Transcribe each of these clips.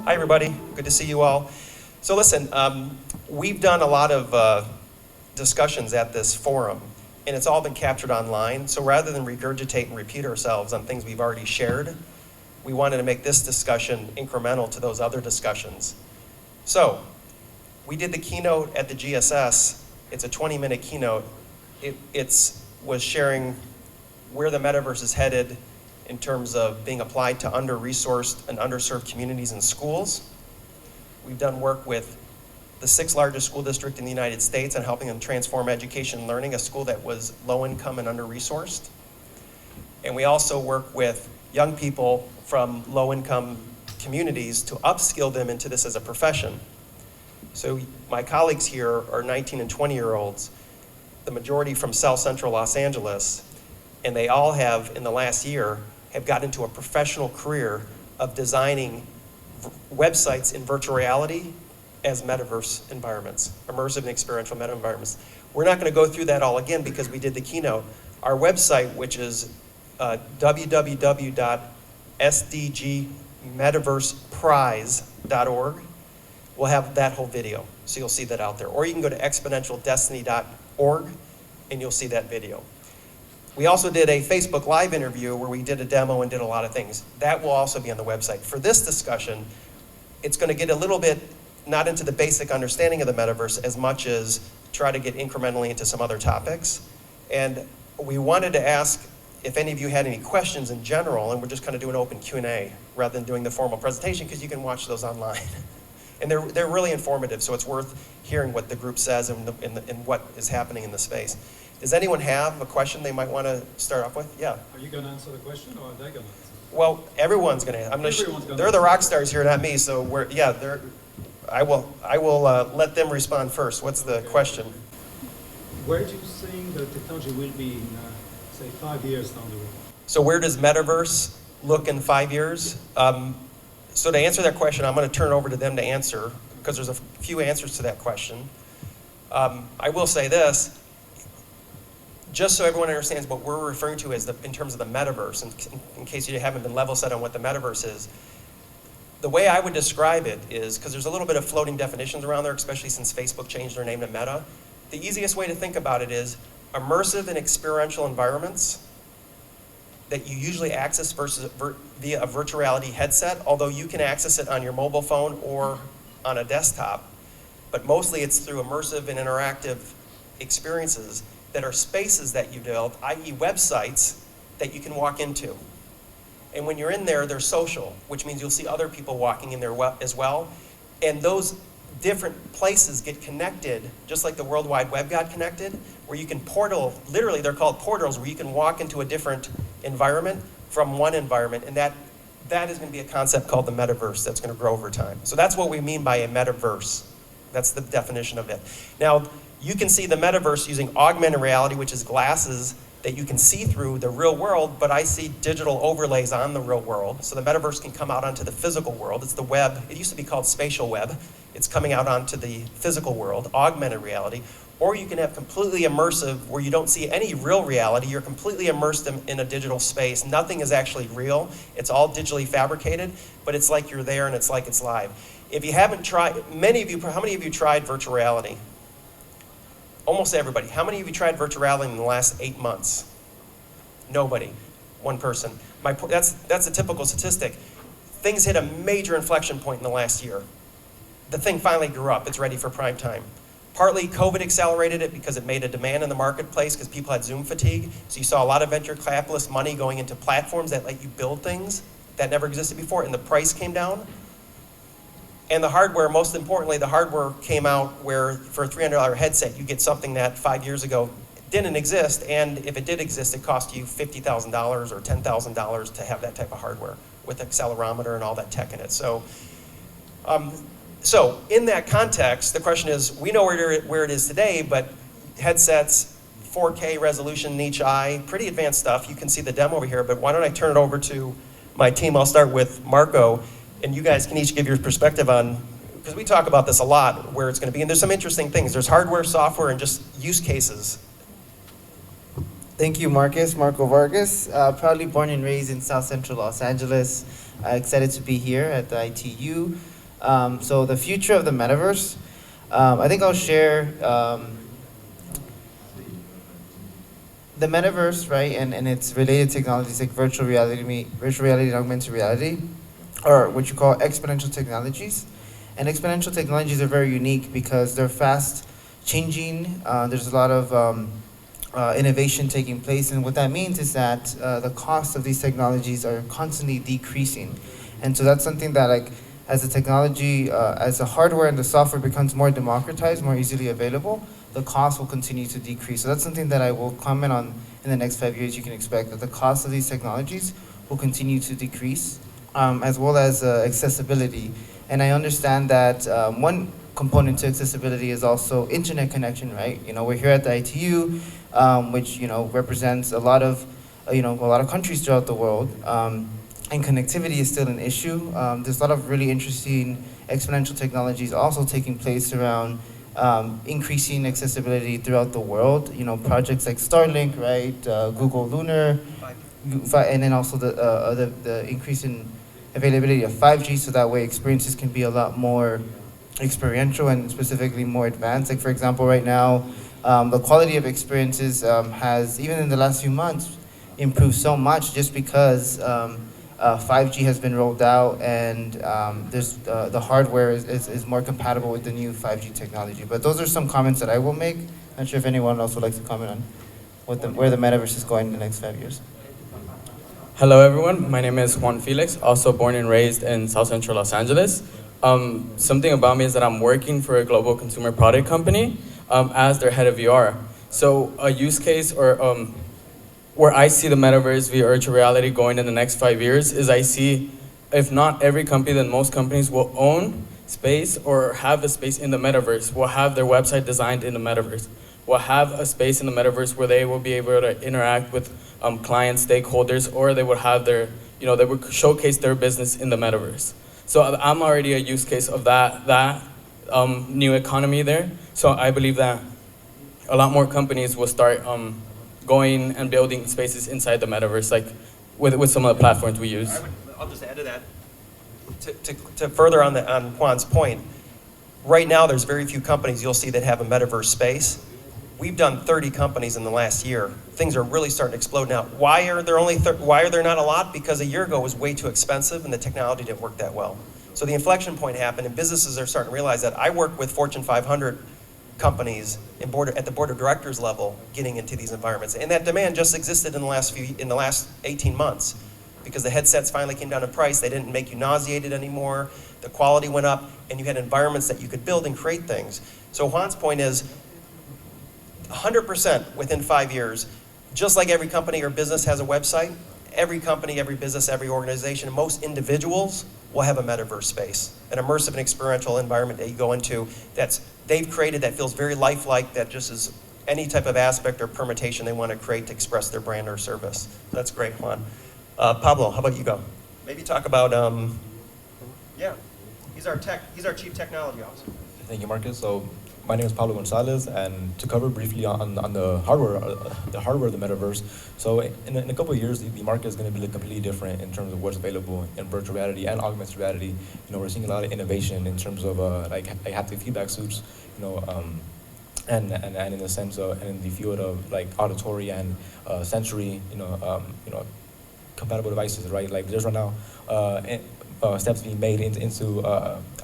Hi, everybody. Good to see you all. So listen, we've done a lot of discussions at this forum, and it's all been captured online. So rather than regurgitate and repeat ourselves on things we've already shared, we wanted to make this discussion incremental to those other discussions. So we did the keynote at the GSS. It's a 20-minute keynote. It was sharing where the metaverse is headed in terms of being applied to under-resourced and underserved communities and schools. We've done work with the 6th largest school district in the United States on helping them transform education and learning, a school that was low income and under-resourced. And we also work with young people from low income communities to upskill them into this as a profession. So my colleagues here are 19 and 20-year-olds, the majority from South Central Los Angeles, and they all have, in the last year, have got into a professional career of designing websites in virtual reality as metaverse environments, immersive and experiential meta environments. We're not going to go through that all again because we did the keynote. Our website, which is www.sdgmetaverseprize.org, will have that whole video. So you'll see that out there. Or you can go to exponentialdestiny.org and you'll see that video. We also did a Facebook Live interview where we did a demo and did a lot of things. That will also be on the website. For this discussion, it's going to get a little bit not into the basic understanding of the metaverse as much as try to get incrementally into some other topics. And we wanted to ask if any of you had any questions in general, and we're just kind of doing open Q&A rather than doing the formal presentation because you can watch those online. And they're really informative, so it's worth hearing what the group says and what is happening in the space. Does anyone have a question they might want to start off with? Yeah. Are you going to answer the question, or are they going to answer? Well, everyone's going to. They're the rock stars here, not me. So I will let them respond first. What's the question? Where do you think the technology will be in, say, 5 years down the road? So where does Metaverse look in 5 years? So to answer that question, I'm going to turn it over to them to answer because there's a few answers to that question. I will say this. Just so everyone understands what we're referring to as in terms of the metaverse, in case you haven't been level set on what the metaverse is, the way I would describe it is, because there's a little bit of floating definitions around there, especially since Facebook changed their name to Meta, the easiest way to think about it is immersive and experiential environments that you usually access via a virtual reality headset, although you can access it on your mobile phone or on a desktop, but mostly it's through immersive and interactive experiences that are spaces that you build, i.e. websites that you can walk into. And when you're in there, they're social, which means you'll see other people walking in there as well. And those different places get connected, just like the World Wide Web got connected, where you can literally they're called portals, where you can walk into a different environment from one environment. And that is going to be a concept called the metaverse that's going to grow over time. So that's what we mean by a metaverse. That's the definition of it. Now, you can see the metaverse using augmented reality, which is glasses that you can see through the real world, but I see digital overlays on the real world. So the metaverse can come out onto the physical world. It's the web. It used to be called spatial web. It's coming out onto the physical world, augmented reality. Or you can have completely immersive, where you don't see any real reality. You're completely immersed in a digital space. Nothing is actually real. It's all digitally fabricated, but it's like you're there and it's like it's live. If you haven't tried, how many of you tried virtual reality? Almost everybody. How many of you tried virtual reality in the last 8 months? Nobody. One person. That's a typical statistic. Things hit a major inflection point in the last year. The thing finally grew up. It's ready for prime time. Partly COVID accelerated it because it made a demand in the marketplace because people had Zoom fatigue. So you saw a lot of venture capitalist money going into platforms that let you build things that never existed before, and the price came down. And the hardware, most importantly, the hardware came out where for a $300 headset, you get something that 5 years ago didn't exist, and if it did exist, it cost you $50,000 or $10,000 to have that type of hardware with accelerometer and all that tech in it. So in that context, the question is, we know where it is today, but headsets, 4K resolution in each eye, pretty advanced stuff. You can see the demo over here, but why don't I turn it over to my team. I'll start with Marco, and you guys can each give your perspective on, because we talk about this a lot, where it's going to be, and there's some interesting things. There's hardware, software, and just use cases. Thank you, Marcus. Marco Vargas, proudly born and raised in South Central Los Angeles. Excited to be here at the ITU. So the future of the metaverse, I think I'll share the metaverse, right, and its related technologies like virtual reality and augmented reality, or what you call exponential technologies. And exponential technologies are very unique because they're fast changing. There's a lot of innovation taking place, and what that means is that the cost of these technologies are constantly decreasing. And so that's something that, like, as the technology, as the hardware and the software becomes more democratized, more easily available, the cost will continue to decrease. So that's something that I will comment on in the next 5 years. You can expect that the cost of these technologies will continue to decrease, as well as accessibility. And I understand that one component to accessibility is also internet connection, right? You know, we're here at the ITU, which, you know, represents a lot of countries throughout the world. And connectivity is still an issue. There's a lot of really interesting exponential technologies also taking place around increasing accessibility throughout the world. You know, projects like Starlink, right? Google Lunar, and then also the increase in availability of 5G, so that way experiences can be a lot more experiential and specifically more advanced. Like, for example, right now, the quality of experiences has, even in the last few months, improved so much just because 5G has been rolled out, and there's the hardware is more compatible with the new 5G technology. But those are some comments that I will make. Not sure if anyone else would like to comment on where the metaverse is going in the next 5 years. Hello, everyone. My name is Juan Felix, also born and raised in South Central Los Angeles. Something about me is that I'm working for a global consumer product company as their head of VR. So a use case or where I see the metaverse via virtual reality going in the next 5 years is I see, if not every company, then most companies will own space or have a space in the metaverse, will have their website designed in the metaverse, will have a space in the metaverse where they will be able to interact with clients, stakeholders, or they would have their, they would showcase their business in the metaverse. So I'm already a use case of that new economy there. So I believe that a lot more companies will start going and building spaces inside the metaverse, like with some of the platforms we use. I'll just add to that. To further on Juan's point, right now there's very few companies you'll see that have a metaverse space. We've done 30 companies in the last year. Things are really starting to explode now. Why are there not a lot? Because a year ago it was way too expensive and the technology didn't work that well. So the inflection point happened, and businesses are starting to realize that. I work with Fortune 500 companies at the board of directors level getting into these environments, and that demand just existed in the last 18 months because the headsets finally came down in price. They didn't make you nauseated anymore. The quality went up, and you had environments that you could build and create things. So Juan's point is 100% within 5 years, just like every company or business has a website, every company, every business, every organization, and most individuals will have a metaverse space, an immersive and experiential environment that you go into they've created that feels very lifelike, that just is any type of aspect or permutation they want to create to express their brand or service. That's great, Juan. Pablo, how about you go? Maybe talk about, he's our chief technology officer. Thank you, Marcus. So my name is Pablo Gonzalez, and to cover briefly on the hardware of the metaverse. So in a couple of years, the market is going to be completely different in terms of what's available in virtual reality and augmented reality. We're seeing a lot of innovation in terms of like haptic feedback suits, and in the sense of, and in the field of like auditory and sensory, compatible devices, right? Like there's right now steps being made into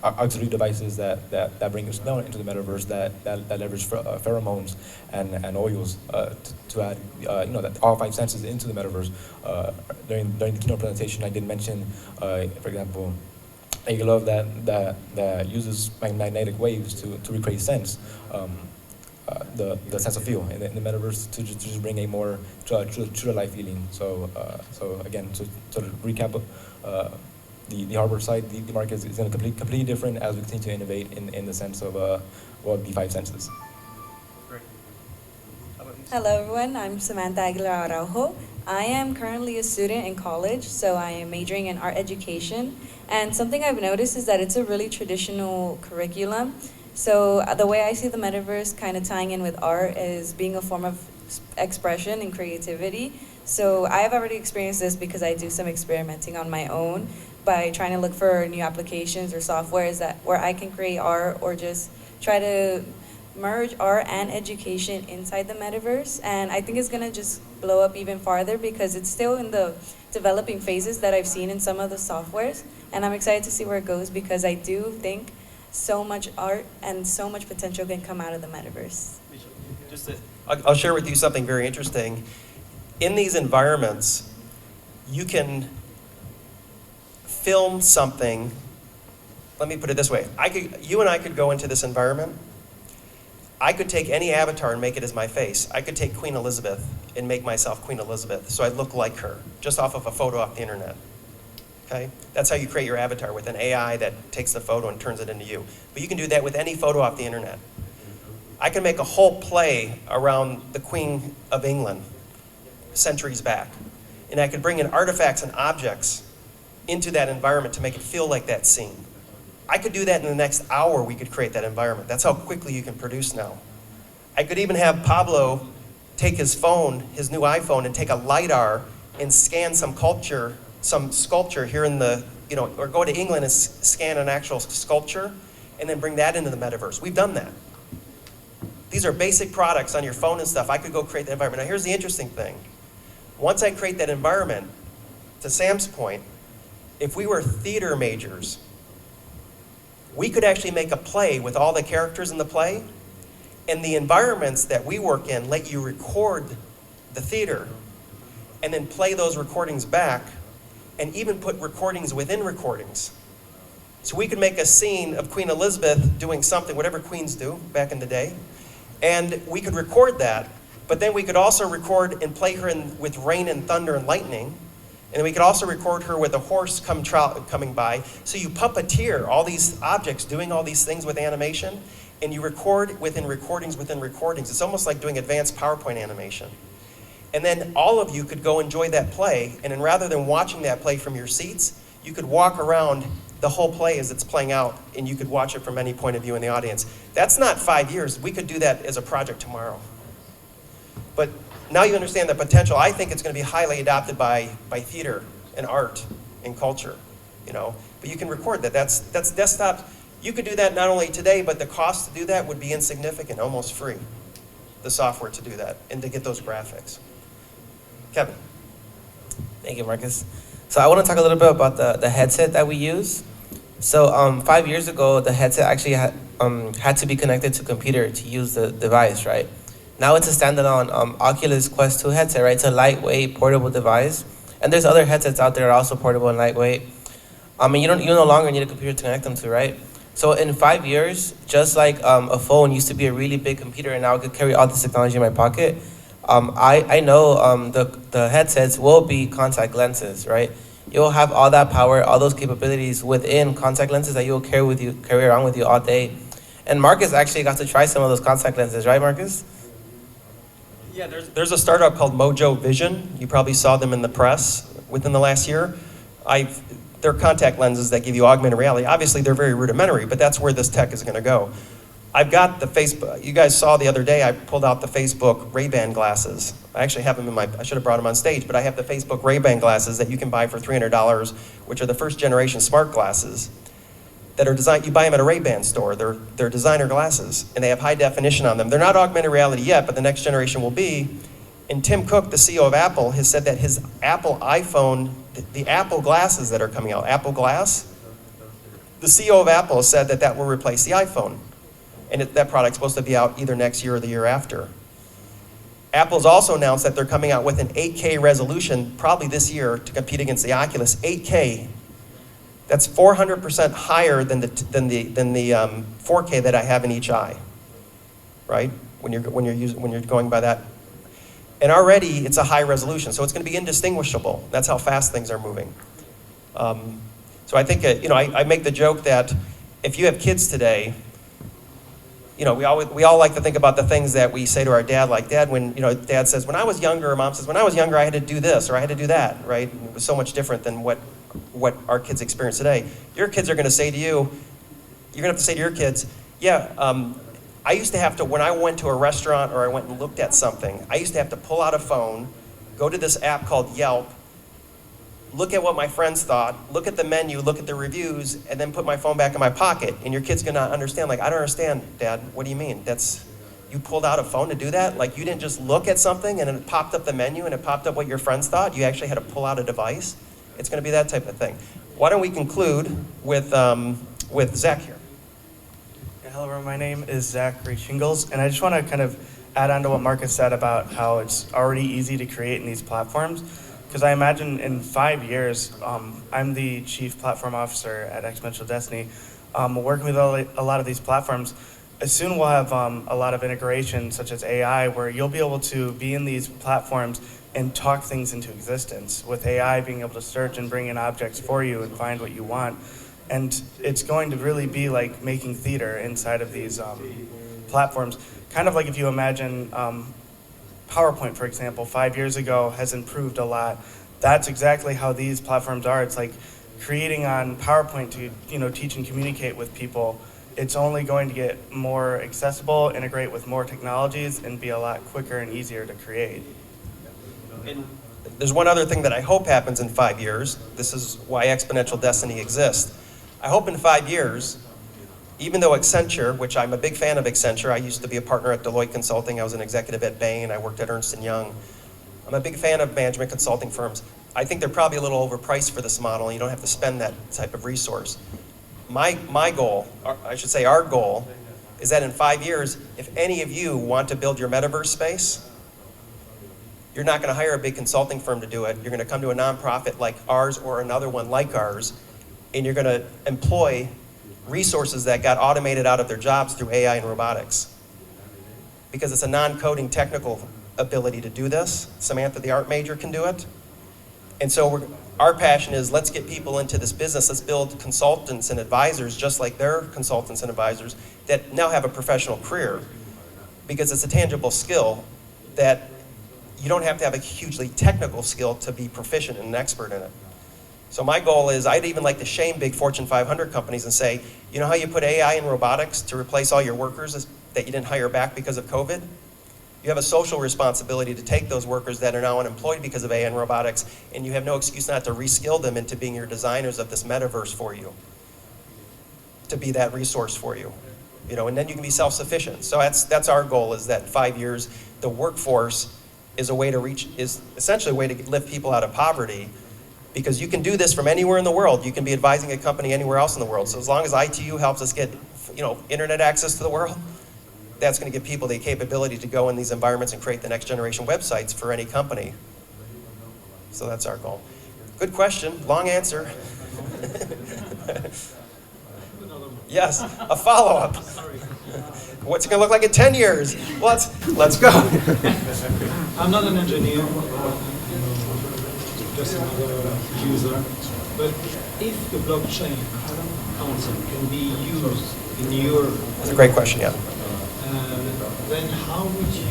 auxiliary devices that bring us down into the metaverse that leverage pheromones and oils to add that all 5 senses into the metaverse. During the keynote presentation, I did mention, for example, a glove that uses magnetic waves to recreate sense. The sense of feel in the metaverse to just bring a more true life feeling. So again, to sort of recap, the hardware side, the market is going to completely different as we continue to innovate in the sense of the 5 senses. Great. How about you? Hello everyone, I'm Samantha Aguilar Araujo. I am currently a student in college, so I am majoring in art education. And something I've noticed is that it's a really traditional curriculum. So the way I see the metaverse kind of tying in with art is being a form of expression and creativity. So I've already experienced this because I do some experimenting on my own by trying to look for new applications or softwares that where I can create art or just try to merge art and education inside the metaverse. And I think it's gonna just blow up even farther because it's still in the developing phases that I've seen in some of the softwares. And I'm excited to see where it goes because I do think so much art and so much potential can come out of the metaverse. I'll share with you something very interesting. In these environments, you can film something. Let me put it this way. You and I could go into this environment. I could take any avatar and make it as my face. I could take Queen Elizabeth and make myself Queen Elizabeth so I look like her, just off of a photo off the internet. Okay? That's how you create your avatar, with an AI that takes the photo and turns it into you. But you can do that with any photo off the internet. I can make a whole play around the Queen of England centuries back. And I could bring in artifacts and objects into that environment to make it feel like that scene. I could do that in the next hour. We could create that environment. That's how quickly you can produce now. I could even have Pablo take his phone, his new iPhone, and take a LiDAR and scan some sculpture here in the, or go to England and scan an actual sculpture and then bring that into the metaverse. We've done that. These are basic products on your phone and stuff. I could go create that environment. Now here's the interesting thing. Once I create that environment, to Sam's point, if we were theater majors, we could actually make a play with all the characters in the play, and the environments that we work in let you record the theater and then play those recordings back and even put recordings within recordings. So we could make a scene of Queen Elizabeth doing something, whatever queens do back in the day, and we could record that, but then we could also record and play her with rain and thunder and lightning. And then we could also record her with a horse coming by. So you puppeteer all these objects doing all these things with animation, and you record within recordings within recordings. It's almost like doing advanced PowerPoint animation. And then all of you could go enjoy that play, and then rather than watching that play from your seats, you could walk around the whole play as it's playing out, and you could watch it from any point of view in the audience. That's not 5 years. We could do that as a project tomorrow. But now you understand the potential. I think it's going to be highly adopted by theater and art and culture, But you can record that. That's desktop. You could do that not only today, but the cost to do that would be insignificant, almost free, the software to do that and to get those graphics. Kevin. Thank you, Marcus. So I want to talk a little bit about the headset that we use. So 5 years ago, the headset actually had to be connected to a computer to use the device, right? Now it's a standalone Oculus Quest 2 headset, right? It's a lightweight, portable device. And there's other headsets out there that are also portable and lightweight. And you no longer need a computer to connect them to, right? So in 5 years, just like a phone used to be a really big computer and now I could carry all this technology in my pocket, I know the headsets will be contact lenses, right? You'll have all that power, all those capabilities within contact lenses that you'll carry around with you all day. And Marcus actually got to try some of those contact lenses, right, Marcus? Yeah, there's a startup called Mojo Vision. You probably saw them in the press within the last year. They're contact lenses that give you augmented reality. Obviously, they're very rudimentary, but that's where this tech is going to go. I've got the Facebook. You guys saw the other day, I pulled out the Facebook Ray-Ban glasses. I actually have them I should have brought them on stage, but I have the Facebook Ray-Ban glasses that you can buy for $300, which are the first generation smart glasses that are designed. You buy them at a Ray-Ban store. They're designer glasses, and they have high definition on them. They're not augmented reality yet, but the next generation will be. And Tim Cook, the CEO of Apple, has said that his Apple iPhone, the Apple glasses that are coming out, Apple Glass, the CEO of Apple said that will replace the iPhone. And that product's supposed to be out either next year or the year after. Apple's also announced that they're coming out with an 8K resolution, probably this year, to compete against the Oculus. 8K. That's 400% higher than the 4K that I have in each eye, right? When you're going by that, and already it's a high resolution, so it's going to be indistinguishable. That's how fast things are moving. So I think I make the joke that if you have kids today, we all like to think about the things that we say to our dad, like, Dad, when Dad says, when I was younger, or Mom says, when I was younger, I had to do this or I had to do that, right? It was so much different than what our kids experience today. Your kids are going to say to you, you're going to have to say to your kids, yeah, I used to have to, when I went to a restaurant or I went and looked at something, I used to have to pull out a phone, go to this app called Yelp, look at what my friends thought, look at the menu, look at the reviews, and then put my phone back in my pocket. And your kid's gonna understand, like, I don't understand, Dad, what do you mean? You pulled out a phone to do that? Like, you didn't just look at something and it popped up the menu and it popped up what your friends thought? You actually had to pull out a device? It's gonna be that type of thing. Why don't we conclude with Zach here? Yeah, hello, everyone. My name is Zachary Shingles, and I just want to kind of add on to what Marcus said about how it's already easy to create in these platforms. Because I imagine in 5 years, I'm the chief platform officer at Exponential Destiny, working with a lot of these platforms. Soon we'll have a lot of integration, such as AI, where you'll be able to be in these platforms and talk things into existence, with AI being able to search and bring in objects for you and find what you want. And it's going to really be like making theater inside of these platforms. Kind of like if you imagine PowerPoint, for example, 5 years ago has improved a lot. That's exactly how these platforms are. It's like creating on PowerPoint to teach and communicate with people. It's only going to get more accessible, integrate with more technologies, and be a lot quicker and easier to create. And there's one other thing that I hope happens in 5 years. This is why Exponential Destiny exists. I hope in 5 years, even though Accenture, which I'm a big fan of Accenture, I used to be a partner at Deloitte Consulting, I was an executive at Bain, I worked at Ernst & Young. I'm a big fan of management consulting firms. I think they're probably a little overpriced for this model, and you don't have to spend that type of resource. My goal, or I should say our goal, is that in 5 years, if any of you want to build your metaverse space, you're not going to hire a big consulting firm to do it. You're going to come to a nonprofit like ours or another one like ours, and you're going to employ resources that got automated out of their jobs through AI and robotics. Because it's a non-coding technical ability to do this. Samantha, the art major, can do it. And so our passion is, let's get people into this business. Let's build consultants and advisors just like their consultants and advisors that now have a professional career, because it's a tangible skill that you don't have to have a hugely technical skill to be proficient and an expert in it. So my goal is, I'd even like to shame big Fortune 500 companies and say, you know how you put AI and robotics to replace all your workers that you didn't hire back because of COVID? You have a social responsibility to take those workers that are now unemployed because of AI and robotics, and you have no excuse not to reskill them into being your designers of this metaverse for you, to be that resource for you. And then you can be self-sufficient. So that's our goal, is that in 5 years, the workforce is essentially a way to lift people out of poverty, because you can do this from anywhere in the world. You can be advising a company anywhere else in the world. So as long as ITU helps us get, internet access to the world, that's going to give people the capability to go in these environments and create the next generation websites for any company. So that's our goal. Good question, long answer. Yes, a follow-up. What's it going to look like in 10 years? Let's go. I'm not an engineer, just another user. But if the blockchain concept can be used in your... That's a great question, yeah. Then how would you,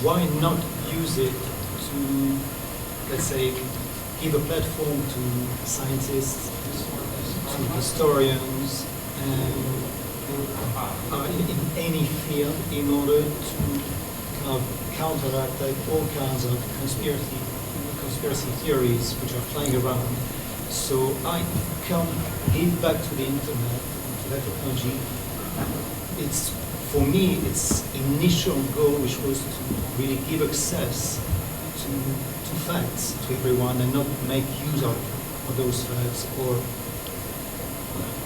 why not use it to, let's say, give a platform to scientists, to historians, in any field, in order to counteract all kinds of conspiracy theories which are flying around. So I can give back to the internet, to that technology. For me, its initial goal, which was to really give access to facts to everyone and not make use of those facts or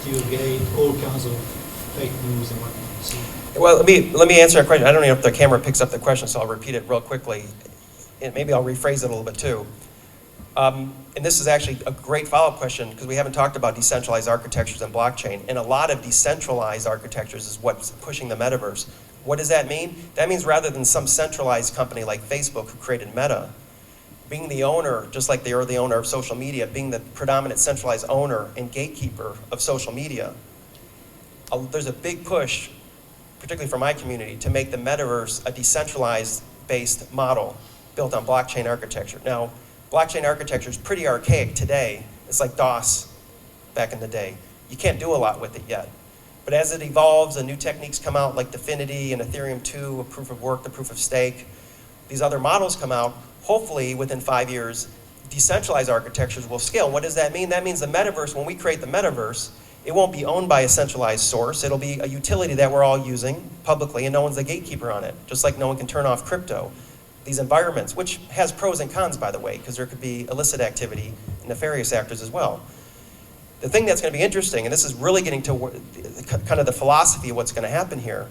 divulgate all kinds of fake news and whatnot. So, well, let me answer a question. I don't know if the camera picks up the question, so I'll repeat it real quickly. And maybe I'll rephrase it a little bit too. And this is actually a great follow-up question, because we haven't talked about decentralized architectures and blockchain. And a lot of decentralized architectures is what's pushing the metaverse. What does that mean? That means rather than some centralized company like Facebook who created Meta, being the owner, just like they are the owner of social media, being the predominant centralized owner and gatekeeper of social media, there's a big push, particularly for my community, to make the metaverse a decentralized-based model built on blockchain architecture. Now, blockchain architecture is pretty archaic today. It's like DOS back in the day. You can't do a lot with it yet. But as it evolves and new techniques come out like Definity and Ethereum 2, a proof of work, the proof of stake, these other models come out, hopefully within 5 years, decentralized architectures will scale. What does that mean? That means the metaverse, when we create the metaverse, it won't be owned by a centralized source. It'll be a utility that we're all using publicly, and no one's the gatekeeper on it, just like no one can turn off crypto. These environments, which has pros and cons, by the way, because there could be illicit activity and nefarious actors as well. The thing that's going to be interesting, and this is really getting to kind of the philosophy of what's going to happen here,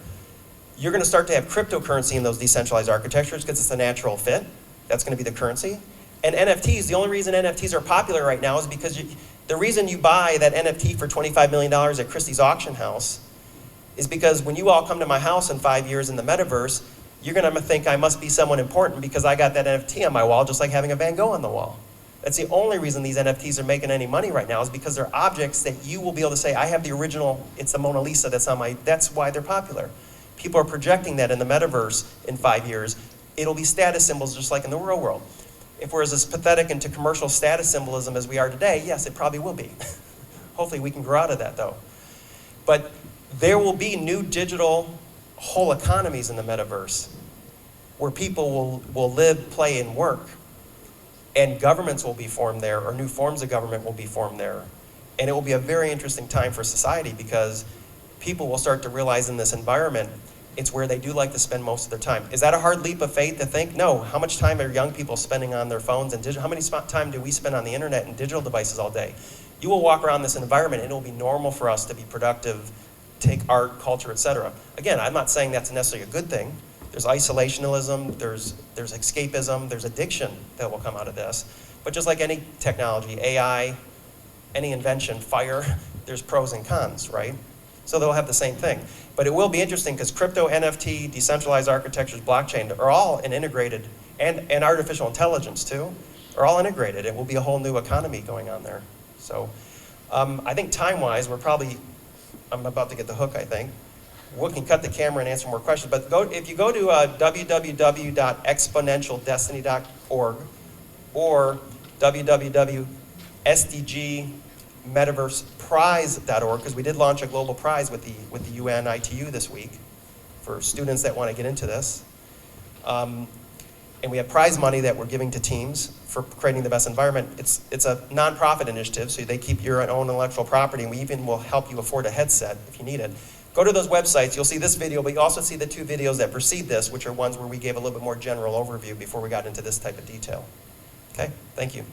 you're going to start to have cryptocurrency in those decentralized architectures because it's a natural fit. That's going to be the currency. And NFTs, the only reason NFTs are popular right now is because the reason you buy that NFT for $25 million at Christie's auction house is because when you all come to my house in 5 years in the metaverse, you're going to think I must be someone important because I got that NFT on my wall, just like having a Van Gogh on the wall. That's the only reason these NFTs are making any money right now is because they're objects that you will be able to say, I have the original, it's the Mona Lisa that's on my, that's why they're popular. People are projecting that in the metaverse in 5 years. It'll be status symbols just like in the real world. If we're as pathetic into commercial status symbolism as we are today, yes, it probably will be. Hopefully we can grow out of that though. But there will be new digital whole economies in the metaverse where people will live, play, and work. And governments will be formed there, or new forms of government will be formed there. And it will be a very interesting time for society because people will start to realize in this environment, it's where they do like to spend most of their time. Is that a hard leap of faith to think? No. How much time are young people spending on their phones and digital? How many time do we spend on the internet and digital devices all day? You will walk around this environment and it will be normal for us to be productive, take art, culture, etc. Again, I'm not saying that's necessarily a good thing. There's isolationism, there's escapism, there's addiction that will come out of this. But just like any technology, AI, any invention, fire, there's pros and cons, right? So they'll have the same thing. But it will be interesting because crypto, NFT, decentralized architectures, blockchain are all integrated, and artificial intelligence too, are all integrated. It will be a whole new economy going on there. So I think time-wise, I'm about to get the hook, I think. We can cut the camera and answer more questions, but if you go to www.exponentialdestiny.org or www.sdgmetaverseprize.org, because we did launch a global prize with the UN ITU this week for students that want to get into this. And we have prize money that we're giving to teams for creating the best environment. It's a nonprofit initiative, so they keep your own intellectual property, and we even will help you afford a headset if you need it. Go to those websites, you'll see this video, but you also see the 2 videos that precede this, which are ones where we gave a little bit more general overview before we got into this type of detail. Okay, thank you.